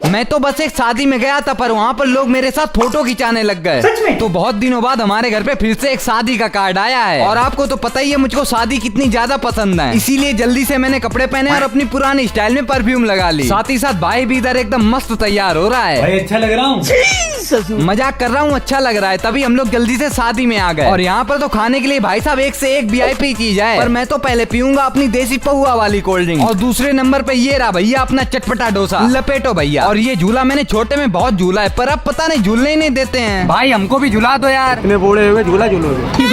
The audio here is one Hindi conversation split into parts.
मैं तो बस एक शादी में गया था, पर वहाँ पर लोग मेरे साथ फोटो खिंचाने लग गए। तो बहुत दिनों बाद हमारे घर पे फिर से एक शादी का कार्ड आया है, और आपको तो पता ही है मुझको शादी कितनी ज्यादा पसंद है, इसीलिए जल्दी से मैंने कपड़े पहने और अपनी पुरानी स्टाइल में परफ्यूम लगा ली। साथ ही साथ भाई भी इधर एकदम मस्त तैयार हो रहा है। भाई अच्छा लग रहा हूँ। मजाक कर रहा हूँ, अच्छा लग रहा है। तभी हम लोग जल्दी से शादी में आ गए, और यहाँ पर तो खाने के लिए भाई साहब एक से एक VIP चीज है। पर मैं तो पहले पीऊंगा अपनी देसी पहुआ वाली कोल्ड ड्रिंक, और दूसरे नंबर पे ये रहा भैया अपना चटपटा डोसा, लपेटो भैया। और ये झूला मैंने छोटे में बहुत झूला है, पर अब पता नहीं झूलने ही नहीं देते हैं। भाई हमको भी झूला दो यार। इतने बूढ़े हुए झूला झूलोगे।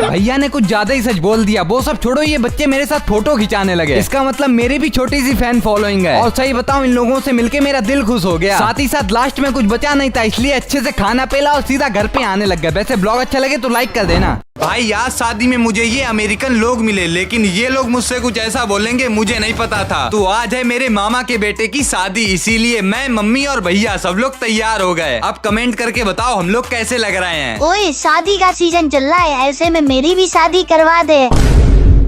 भैया ने कुछ ज्यादा ही सच बोल दिया। वो सब छोड़ो, ये बच्चे मेरे साथ फोटो खिंचाने लगे। इसका मतलब मेरी भी छोटी सी फैन फॉलोइंग है, और सही बताऊं इन लोगों से मिलके मेरा दिल खुश हो गया। साथ ही साथ लास्ट में कुछ बचा नहीं था, इसलिए अच्छे से खाना पेला और सीधा घर पे आने लग गए। वैसे ब्लॉग अच्छा लगे तो लाइक कर देना। भाई आज शादी में मुझे ये अमेरिकन लोग मिले, लेकिन ये लोग मुझसे कुछ ऐसा बोलेंगे मुझे नहीं पता था। तो आज है मेरे मामा के बेटे की शादी, इसीलिए मैं, मम्मी और भैया सब लोग तैयार हो गए। अब कमेंट करके बताओ हम लोग कैसे लग रहे हैं। ओए शादी का सीजन चल रहा है, ऐसे में मेरी भी शादी करवा दे।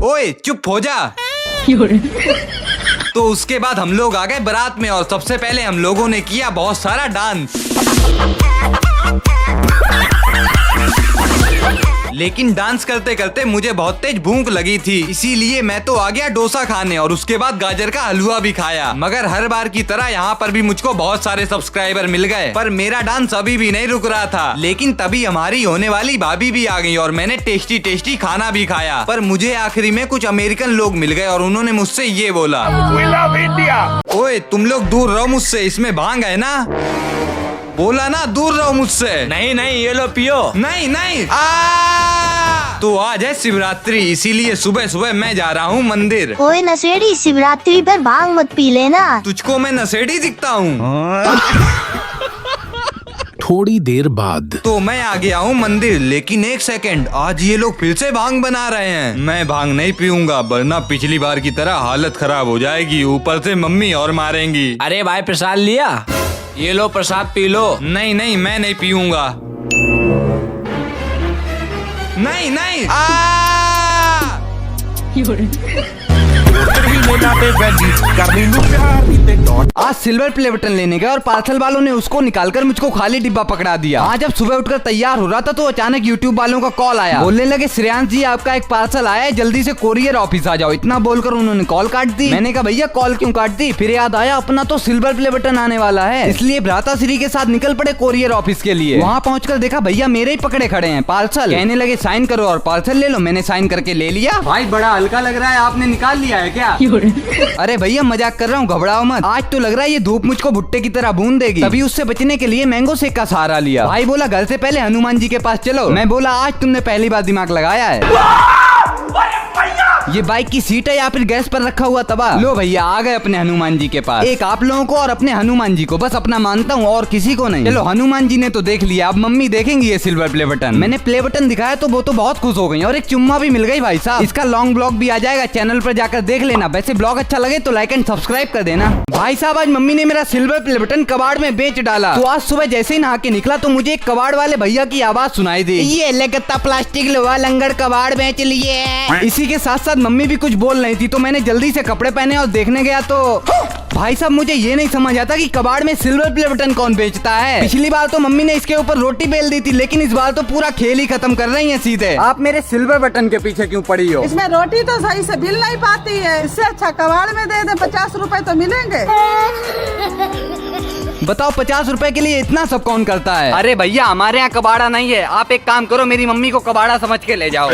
ओए चुप हो जा। तो उसके बाद हम लोग आ गए बारात में, और सबसे पहले हम लोगों ने किया बहुत सारा डांस। लेकिन डांस करते करते मुझे बहुत तेज भूख लगी थी, इसीलिए मैं तो आ गया डोसा खाने, और उसके बाद गाजर का हलवा भी खाया। मगर हर बार की तरह यहाँ पर भी मुझको बहुत सारे सब्सक्राइबर मिल गए, पर मेरा डांस अभी भी नहीं रुक रहा था। लेकिन तभी हमारी होने वाली भाभी भी आ गई, और मैंने टेस्टी टेस्टी खाना भी खाया। पर मुझे आखिरी में कुछ अमेरिकन लोग मिल गए, और उन्होंने मुझसे ये बोला, ओए तुम लोग दूर रहो मुझसे, इसमें भांग है ना। बोला ना दूर रहो मुझसे। नहीं नहीं ये लो पियो। नहीं नहीं तो आज है शिवरात्रि, इसीलिए सुबह सुबह मैं जा रहा हूँ मंदिर। ओए नशेड़ी, शिवरात्रि पर भांग मत पी लेना। तुझको मैं नशेड़ी दिखता हूँ। थोड़ी देर बाद तो मैं आ गया हूँ मंदिर, लेकिन एक सेकंड, आज ये लोग फिर से भांग बना रहे हैं। मैं भांग नहीं पीऊंगा, वरना पिछली बार की तरह हालत खराब हो जाएगी, ऊपर से मम्मी और मारेंगी। अरे भाई प्रसाद लिया, ये लो प्रसाद पी लो। नहीं नहीं मैं नहीं पीऊंगा। नहीं नहीं आज सिल्वर प्ले बटन लेने गए, और पार्सल वालों ने उसको निकालकर मुझको खाली डिब्बा पकड़ा दिया। आज जब सुबह उठकर तैयार हो रहा था, तो अचानक यूट्यूब वालों का कॉल आया। बोलने लगे, श्रेयांश जी आपका एक पार्सल आया है, जल्दी से कोरियर ऑफिस आ जाओ। इतना बोलकर उन्होंने कॉल काट दी। मैंने कहा भैया कॉल क्यों काट दी? फिर याद आया अपना तो सिल्वर प्ले बटन आने वाला है, इसलिए भ्राताश्री के साथ निकल पड़े कोरियर ऑफिस के लिए। वहाँ पहुँचकर देखा भैया मेरे ही पकड़े खड़े हैं पार्सल। कहने लगे साइन करो और पार्सल ले लो। मैंने साइन करके ले लिया। भाई बड़ा हल्का लग रहा है, आपने निकाल लिया है क्या? अरे भैया मजाक कर रहा हूँ, घबराओ मत। आज तो लग रहा है ये धूप मुझको भुट्टे की तरह भून देगी। तभी उससे बचने के लिए मैंगो शेक का सहारा लिया। भाई बोला घर से पहले हनुमान जी के पास चलो। मैं बोला आज तुमने पहली बार दिमाग लगाया है। ये बाइक की सीट है या फिर गैस पर रखा हुआ तवा? लो भैया आ गए अपने हनुमान जी के पास। एक आप लोगों को और अपने हनुमान जी को, बस अपना मानता हूँ और किसी को नहीं। चलो हनुमान जी ने तो देख लिया, अब मम्मी देखेंगी ये सिल्वर प्ले बटन। मैंने प्ले बटन दिखाया तो वो तो बहुत खुश हो गई, और एक चुम्मा भी मिल गई भाई साहब। इसका लॉन्ग ब्लॉग भी आ जाएगा, चैनल पर जाकर देख लेना। वैसे ब्लॉग अच्छा लगे तो लाइक एंड सब्सक्राइब कर देना। भाई साहब आज मम्मी ने मेरा सिल्वर प्ले बटन कबाड़ में बेच डाला। तो आज सुबह जैसे ही नहा के निकला तो मुझे एक कबाड़ वाले भैया की आवाज सुनाई दी, ये लगता प्लास्टिक लोहा लंगड़ कबाड़ बेच लिए। इसी के साथ साथ मम्मी भी कुछ बोल नहीं थी, तो मैंने जल्दी से कपड़े पहने और देखने गया तो भाई साहब मुझे ये नहीं समझ आता कि कबाड़ में सिल्वर प्ले बटन कौन बेचता है। पिछली बार तो मम्मी ने इसके ऊपर रोटी बेल दी थी, लेकिन इस बार तो पूरा खेल ही खत्म कर रही हैं सीधे। आप मेरे सिल्वर बटन के पीछे क्यों पड़ी हो? इसमें रोटी तो सही से मिल नहीं पाती है, इससे अच्छा कबाड़ में दे दे, 50 रुपए तो मिलेंगे। बताओ 50 रुपए के लिए इतना सब कौन करता है? अरे भैया हमारे यहाँ कबाड़ा नहीं है, आप एक काम करो मेरी मम्मी को कबाड़ा समझ के ले जाओ।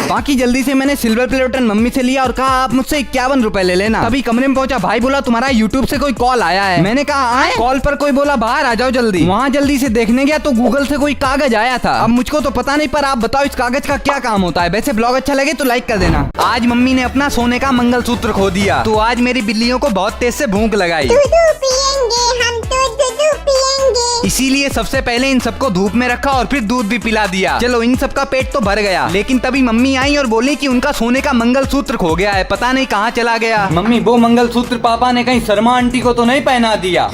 बाकी जल्दी से मैंने सिल्वर प्ले बटन मम्मी से लिया और कहा आप मुझसे 51 रुपए ले लेना। तभी कमरे में पहुंचा, भाई बोला तुम्हारा यूट्यूब से कोई कॉल आया है। मैंने कहा आए? कॉल पर कोई बोला बाहर आ जाओ जल्दी। वहाँ जल्दी से देखने गया तो गूगल से कोई कागज आया था। अब मुझको तो पता नहीं, पर आप बताओ इस कागज का क्या काम होता है। वैसे ब्लॉग अच्छा लगे तो लाइक कर देना। आज मम्मी ने अपना सोने का मंगलसूत्र खो दिया, तो आज मेरी बिल्लियों को बहुत तेज से भूख लगाई। इसीलिए सबसे पहले इन सबको धूप में रखा और फिर दूध भी पिला दिया। चलो इन सबका पेट तो भर गया, लेकिन तभी मम्मी आई और बोली कि उनका सोने का मंगलसूत्र खो गया है, पता नहीं कहाँ चला गया। मम्मी वो मंगलसूत्र पापा ने कहीं शर्मा आंटी को तो नहीं पहना दिया?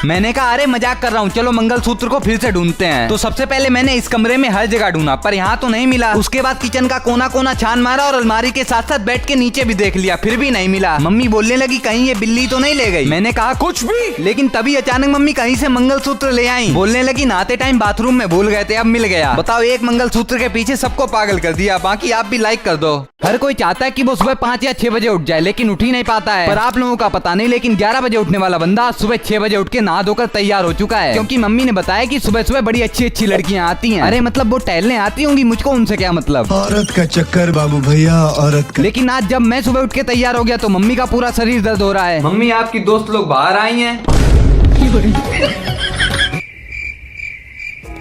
मैंने कहा अरे मजाक कर रहा हूँ, चलो मंगलसूत्र को फिर से ढूंढते हैं। तो सबसे पहले मैंने इस कमरे में हर जगह ढूंढा पर यहाँ तो नहीं मिला। उसके बाद किचन का कोना कोना छान मारा और अलमारी के साथ साथ बेड के नीचे भी देख लिया, फिर भी नहीं मिला। मम्मी बोलने लगी कहीं ये बिल्ली तो नहीं ले गई। मैंने कहा कुछ भी, लेकिन तभी अचानक मम्मी कहीं से मंगलसूत्र ले आई। बोलने लगी नहाते टाइम बाथरूम में भूल गए थे, अब मिल गया। बताओ, एक मंगलसूत्र के पीछे सबको पागल कर दिया। बाकी आप भी लाइक कर दो। हर कोई चाहता है कि वो सुबह 5 या 6 बजे उठ जाए, लेकिन उठ ही नहीं पाता है। पर आप लोगों का पता नहीं, लेकिन 11 बजे उठने वाला बंदा आज सुबह 6 बजे उठ के नहा धोकर तैयार हो चुका है। क्योंकि मम्मी ने बताया कि सुबह सुबह बड़ी अच्छी अच्छी लड़कियां आती हैं। अरे मतलब वो टहलने आती होंगी, मुझको उनसे क्या मतलब। औरत का चक्कर बाबू भैया, औरत का। लेकिन आज जब मैं सुबह उठ के तैयार हो गया तो मम्मी का पूरा शरीर दर्द हो रहा है। मम्मी आपकी दोस्त लोग बाहर आई हैं।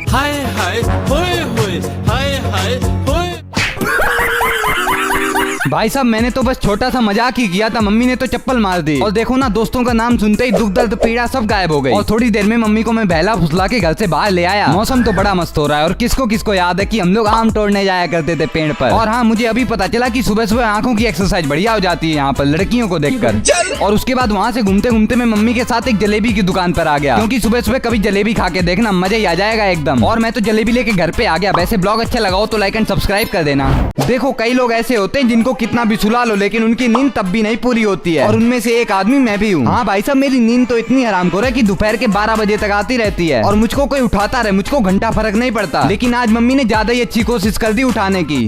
हाय हाय होए होए, हाय हाय होए। भाई साहब, मैंने तो बस छोटा सा मजाक ही किया था, मम्मी ने तो चप्पल मार दी। और देखो ना, दोस्तों का नाम सुनते ही दुख दर्द पीड़ा सब गायब हो गई। और थोड़ी देर में मम्मी को मैं बहला फुसला के घर से बाहर ले आया। मौसम तो बड़ा मस्त हो रहा है। और किसको किसको याद है कि हम लोग आम तोड़ने जाया करते थे पेड़ पर। और हाँ, मुझे अभी पता चला कि सुबह सुबह आंखों की एक्सरसाइज बढ़िया हो जाती है यहाँ पर लड़कियों को देखकर। और उसके बाद वहाँ से घूमते घूमते मैं मम्मी के साथ एक जलेबी की दुकान पर आ गया, क्योंकि सुबह सुबह कभी जलेबी खा के देखना, मजा ही आ जाएगा एकदम। और मैं तो जलेबी लेके घर पे आ गया। वैसे ब्लॉग अच्छा लगा हो तो लाइक एंड सब्सक्राइब कर देना। देखो, कई लोग ऐसे होते हैं जिनको कितना भी सुला लो लेकिन उनकी नींद तब भी नहीं पूरी होती है। और उनमें से एक आदमी मैं भी हूँ। हाँ भाई साहब, मेरी नींद तो इतनी हरामखोर है कि दोपहर के 12 बजे तक आती रहती है। और मुझको कोई उठाता रहे, मुझको घंटा फर्क नहीं पड़ता। लेकिन आज मम्मी ने ज्यादा ही अच्छी कोशिश कर दी उठाने की।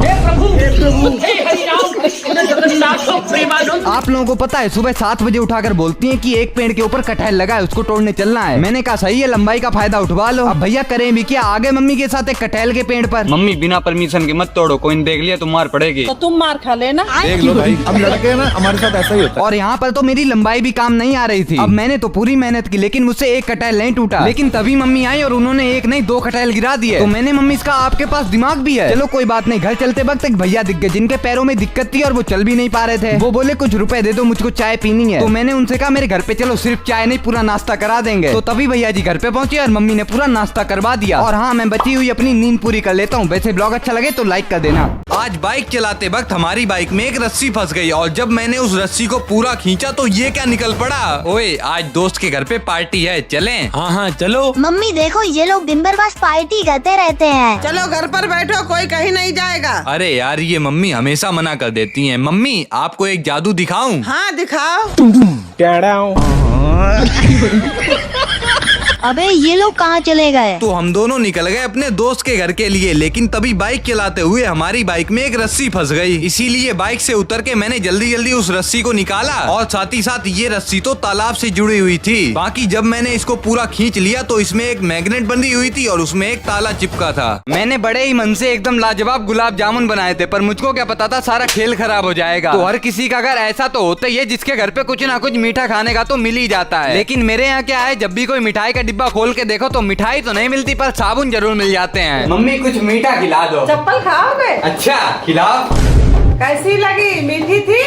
आप लोगों को पता है, सुबह 7 बजे उठाकर बोलती हैं कि एक पेड़ के ऊपर कटहल लगा है, उसको तोड़ने चलना है। मैंने कहा सही है, लंबाई का फायदा उठवा लो। अब भैया करें भी क्या, आगे मम्मी के साथ एक कटहल के पेड़ पर। मम्मी बिना परमिशन के मत तोड़ो, कोई ने देख लिया तो मार पड़ेगी। तो तुम मार खा लेना। देख लो भाई, अब लड़के ना हमारे साथ ऐसा ही होता है। और यहाँ पर तो मेरी लंबाई भी काम नहीं आ रही थी। अब मैंने तो पूरी मेहनत की, लेकिन मुझसे एक कटहल नहीं टूटा। लेकिन तभी मम्मी आई और उन्होंने एक नहीं 2 कटहल गिरा दिए। तो मैंने मम्मी से कहा आपके पास दिमाग भी है। चलो कोई बात नहीं। घर चलते वक्त एक भैया दिख गए जिनके पैरों में दिक्कत थी और वो चल भी नहीं पा रहे थे। वो बोले कुछ रुपए दे दो, मुझको चाय पीनी है। तो मैंने उनसे कहा मेरे घर पे चलो, सिर्फ चाय नहीं पूरा नाश्ता करा देंगे। तो तभी भैया जी घर पे पहुंचे और मम्मी ने पूरा नाश्ता करवा दिया। और हाँ, मैं बची हुई अपनी नींद पूरी कर लेता हूँ। वैसे ब्लॉग अच्छा लगे तो लाइक कर देना। आज बाइक चलाते वक्त हमारी बाइक में एक रस्सी फंस गई और जब मैंने उस रस्सी को पूरा खींचा तो ये क्या निकल पड़ा। ओए, आज दोस्त के घर पे पार्टी है, चलें? हाँ हाँ चलो। मम्मी देखो, ये लोग दिन भर बस पार्टी करते रहते हैं। चलो घर पर बैठो, कोई कहीं नहीं जाएगा। अरे यार, ये मम्मी हमेशा मना कर देती हैं। मम्मी, आपको एक जादू दिखाऊं? हाँ दिखाओ। अबे ये लोग कहाँ चले गए? तो हम दोनों निकल गए अपने दोस्त के घर के लिए, लेकिन तभी बाइक चलाते हुए हमारी बाइक में एक रस्सी फंस गई। इसीलिए बाइक से उतर के मैंने जल्दी जल्दी उस रस्सी को निकाला और साथ ही साथ ये रस्सी तो तालाब से जुड़ी हुई थी। बाकी जब मैंने इसको पूरा खींच लिया तो इसमें एक मैग्नेट बंधी हुई थी और उसमें एक ताला चिपका था। मैंने बड़े ही मन से एकदम लाजवाब गुलाब जामुन बनाए थे, पर मुझको क्या पता था सारा खेल खराब हो जाएगा। तो हर किसी का घर ऐसा तो होता ही है जिसके घर पे कुछ ना कुछ मीठा खाने का तो मिल ही जाता है। लेकिन मेरे यहाँ क्या है, जब भी कोई मिठाई का डिब्बा खोल के देखो तो मिठाई तो नहीं मिलती पर साबुन जरूर मिल जाते हैं। मम्मी कुछ मीठा खिला दो। चप्पल खाओगे? अच्छा खिलाओ। कैसी लगी? मीठी थी?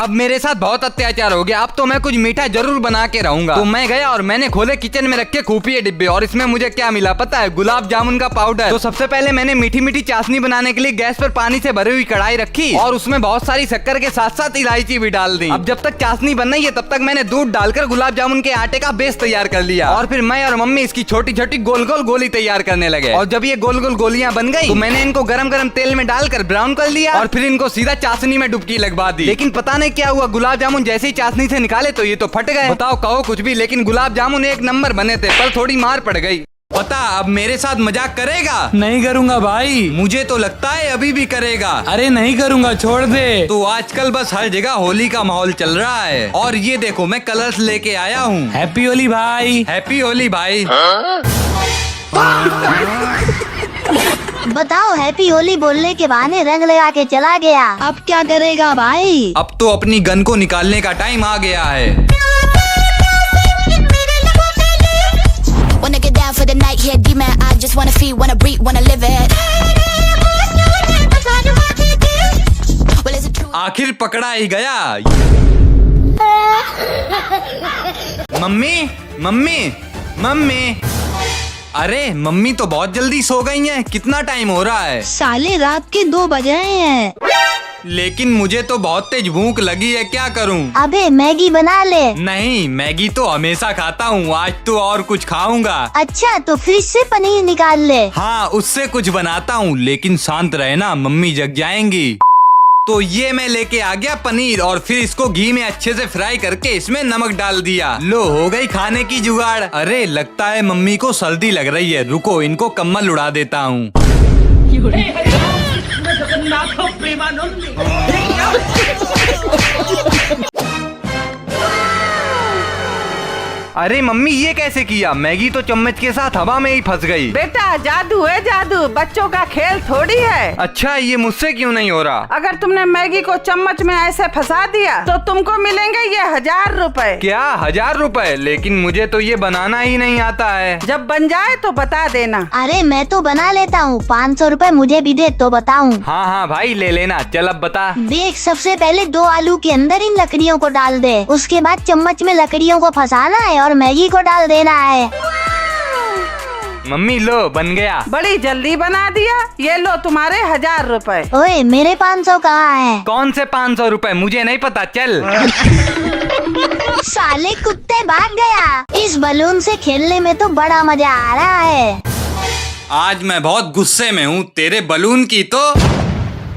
अब मेरे साथ बहुत अत्याचार हो गया, अब तो मैं कुछ मीठा जरूर बना के रहूंगा। तो मैं गया और मैंने खोले किचन में रखे खुफिया डिब्बे और इसमें मुझे क्या मिला पता है, गुलाब जामुन का पाउडर। तो सबसे पहले मैंने मीठी मीठी चाशनी बनाने के लिए गैस पर पानी से भरी हुई कढ़ाई रखी और उसमें बहुत सारी शक्कर के साथ साथ इलायची भी डाल दी। अब जब तक चाशनी बन रही है तब तक मैंने दूध डालकर गुलाब जामुन के आटे का बेस तैयार कर लिया और फिर मैं और मम्मी इसकी छोटी छोटी गोल गोल गोली तैयार करने लगे। और जब ये गोल गोल गोलियां बन गई तो मैंने इनको गरम गरम तेल में डालकर ब्राउन कर लिया और फिर इनको सीधा चाशनी में डुबकी लगवा दी। लेकिन पता नहीं क्या हुआ, गुलाब जामुन जैसे ही चाशनी से निकाले तो ये तो फट गए। बताओ कहो कुछ भी, लेकिन गुलाब जामुन एक नंबर बने थे, पर थोड़ी मार पड़ गई। पता, अब मेरे साथ मजाक करेगा? नहीं करूँगा भाई। मुझे तो लगता है अभी भी करेगा। अरे नहीं करूँगा, छोड़ दे। तो आजकल बस हर जगह होली का माहौल चल रहा है और ये देखो मैं कलर्स लेके आया हूँ। हैप्पी होली भाई। हैप्पी होली भाई। बताओ, हैप्पी होली बोलने के बहाने रंग लगा के चला गया, अब क्या करेगा भाई? अब तो अपनी गन को निकालने का टाइम आ गया है। Wanna get down for the night, yeah, demon. I just wanna feel, wanna breathe, wanna live it. Well, is it true? आखिर पकड़ा ही गया। मम्मी मम्मी मम्मी, अरे मम्मी तो बहुत जल्दी सो गई हैं। कितना टाइम हो रहा है? साले रात के 2 बज रहे हैं। लेकिन मुझे तो बहुत तेज भूख लगी है, क्या करूं? अबे मैगी बना ले। नहीं, मैगी तो हमेशा खाता हूँ, आज तो और कुछ खाऊंगा। अच्छा तो फ्रिज से पनीर निकाल ले। हाँ, उससे कुछ बनाता हूँ, लेकिन शांत रहना, मम्मी जग जाएंगी। तो ये मैं लेके आ गया पनीर और फिर इसको घी में अच्छे से फ्राई करके इसमें नमक डाल दिया। लो, हो गई खाने की जुगाड़। अरे लगता है मम्मी को सर्दी लग रही है, रुको इनको कम्बल उड़ा देता हूँ। अरे मम्मी ये कैसे किया? मैगी तो चम्मच के साथ हवा में ही फंस गई। बेटा जादू है जादू, बच्चों का खेल थोड़ी है। अच्छा, ये मुझसे क्यों नहीं हो रहा? अगर तुमने मैगी को चम्मच में ऐसे फंसा दिया तो तुमको मिलेंगे ये 1000 रुपए। क्या 1000 रुपए? लेकिन मुझे तो ये बनाना ही नहीं आता है। जब बन जाए तो बता देना। अरे मैं तो बना लेता हूँ, 500 रुपए मुझे भी दे तो बताऊँ। हाँ हाँ भाई ले लेना, चल अब बता। देख, सबसे पहले 2 आलू के अंदर इन लकड़ियों को डाल दे, उसके बाद चम्मच में लकड़ियों को फंसाना है और मैगी को डाल देना है। मम्मी लो, बन गया। बड़ी जल्दी बना दिया। ये लो तुम्हारे 1000 रुपए। ओए मेरे 500 कहाँ है? कौन से 500 रुपए? मुझे नहीं पता, चल। साले कुत्ते, भाग गया। इस बलून से खेलने में तो बड़ा मजा आ रहा है। आज मैं बहुत गुस्से में हूँ, तेरे बलून की तो।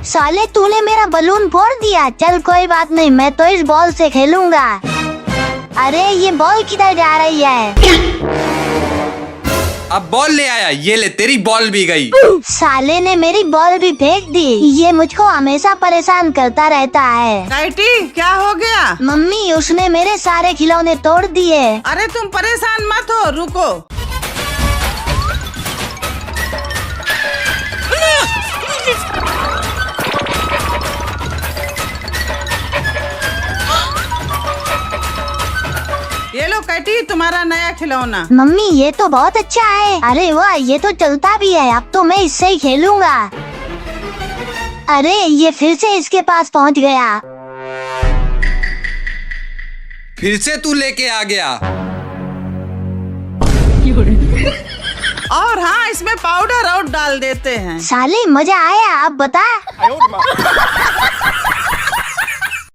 साले तूने मेरा बलून फोड़ दिया। चल कोई बात नहीं, मैं तो इस बॉल से खेलूंगा। अरे ये बॉल किधर जा रही है? अब बॉल ले आया, ये ले, तेरी बॉल भी गई। साले ने मेरी बॉल भी फेंक दी। ये मुझको हमेशा परेशान करता रहता है। काइटी क्या हो गया? मम्मी, उसने मेरे सारे खिलौने तोड़ दिए। अरे तुम परेशान मत हो, रुको। ये लो कैटी, तुम्हारा नया खिलौना। मम्मी ये तो बहुत अच्छा है। अरे वाह, ये तो चलता भी है। अब तो मैं इससे ही खेलूंगा। अरे ये फिर से इसके पास पहुंच गया। फिर से तू लेके आ गया। और हाँ, इसमें पाउडर और डाल देते हैं। साले मजा आया, अब बता।